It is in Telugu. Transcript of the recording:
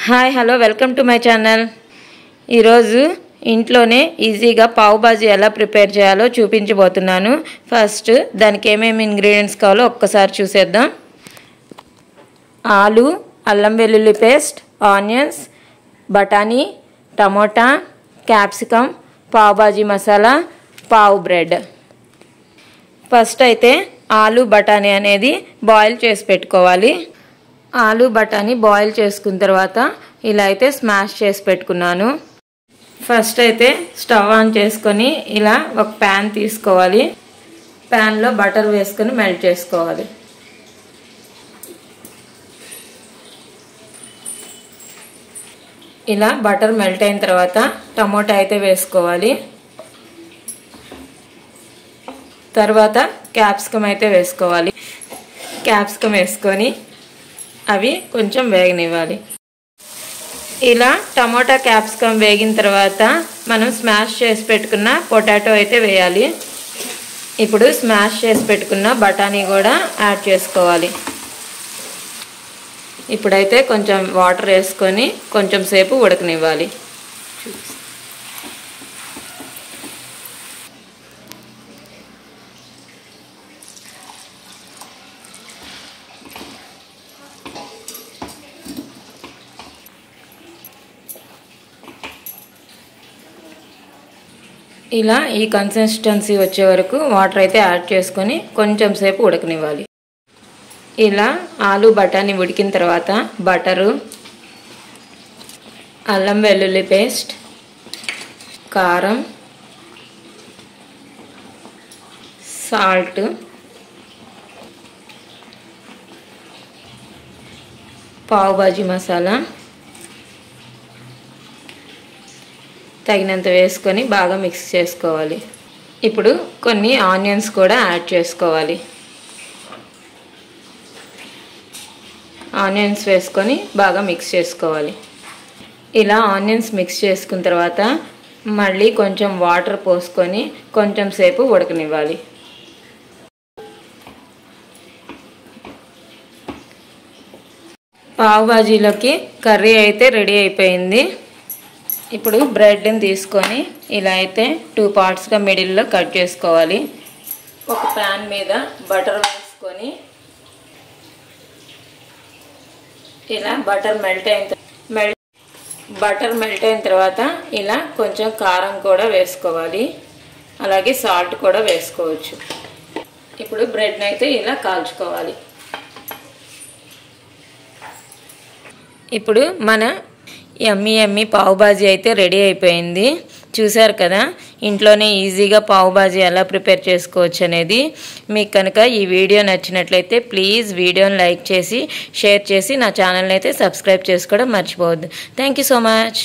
Hi hello welcome to my channel. ఈరోజు ఇంట్లోనే ఈజీగా పావ్ బాజీ ఎలా ప్రిపేర్ చేయాలో చూపించబోతున్నాను. ఫస్ట్ దానికి ఏమేమి ఇంగ్రీడియంట్స్ కావాలో ఒక్కసారి చూసేద్దాం. ఆలు, అల్లం వెల్లుల్లి పేస్ట్, ఆనియన్స్, బఠానీ, tomato, capsicum, pav bhaji masala, pav bread. First అయితే ఆలు బఠానీ అనేది బాయిల్ చేసి పెట్టుకోవాలి. ఆలు బఠానీ బాయిల్ చేసుకున్న తర్వాత ఇలా అయితే స్మాష్ చేసి పెట్టుకున్నాను. ఫస్ట్ అయితే స్టవ్ ఆన్ చేసుకొని ఇలా ఒక ప్యాన్ తీసుకోవాలి. ప్యాన్లో బటర్ వేసుకొని మెల్ట్ చేసుకోవాలి. ఇలా బటర్ మెల్ట్ అయిన తర్వాత టమోటా అయితే వేసుకోవాలి. తర్వాత క్యాప్సికమ్ అయితే వేసుకోవాలి. క్యాప్సికమ్ వేసుకొని అవి కొంచెం వేగనివ్వాలి. ఇలా టమోటా క్యాప్సికమ్ వేగిన తర్వాత మనం స్మాష్ చేసి పెట్టుకున్న పొటాటో అయితే వేయాలి. ఇప్పుడు స్మాష్ చేసి పెట్టుకున్న బఠానీ కూడా యాడ్ చేసుకోవాలి. ఇప్పుడైతే కొంచెం వాటర్ వేసుకొని కొంచెం సేపు ఉడకనివ్వాలి. ఇలా ఈ కన్సిస్టెన్సీ వచ్చే వరకు వాటర్ అయితే యాడ్ చేసుకొని కొంచెం సేపు ఉడకనివ్వాలి. ఇలా ఆలు బఠానీ ఉడికిన తర్వాత బటరు, అల్లం వెల్లుల్లి పేస్ట్, కారం, సాల్ట్, పావ్ బాజీ మసాలా తగినంత వేసుకొని బాగా మిక్స్ చేసుకోవాలి. ఇప్పుడు కొన్ని ఆనియన్స్ కూడా యాడ్ చేసుకోవాలి. ఆనియన్స్ వేసుకొని బాగా మిక్స్ చేసుకోవాలి. ఇలా ఆనియన్స్ మిక్స్ చేసుకున్న తర్వాత మళ్ళీ కొంచెం వాటర్ పోసుకొని కొంచెం సేపు ఉడకనివ్వాలి. పావ్ బాజీలోకి కర్రీ అయితే రెడీ అయిపోయింది. ఇప్పుడు బ్రెడ్ని తీసుకొని ఇలా అయితే 2 పార్ట్స్గా మిడిల్లో కట్ చేసుకోవాలి. ఒక ప్యాన్ మీద బటర్ వేసుకొని ఇలా బటర్ మెల్ట్ అయిన తర్వాత ఇలా కొంచెం కారం కూడా వేసుకోవాలి. అలాగే సాల్ట్ కూడా వేసుకోవచ్చు. ఇప్పుడు బ్రెడ్ని అయితే ఇలా కాల్చుకోవాలి. ఇప్పుడు మన యమ్మీ పావ్ బాజీ అయితే రెడీ అయిపోయింది. చూసారు కదా, ఇంట్లోనే ఈజీగా పావ్ బాజీ ఎలా ప్రిపేర్ చేసుకోవచ్చు అనేది. మీకు కనుక ఈ వీడియో నచ్చినట్లయితే ప్లీజ్ వీడియోని లైక్ చేసి షేర్ చేసి నా ఛానల్ని అయితే సబ్స్క్రైబ్ చేసుకోవడం మర్చిపోవద్దు. Thank you so much.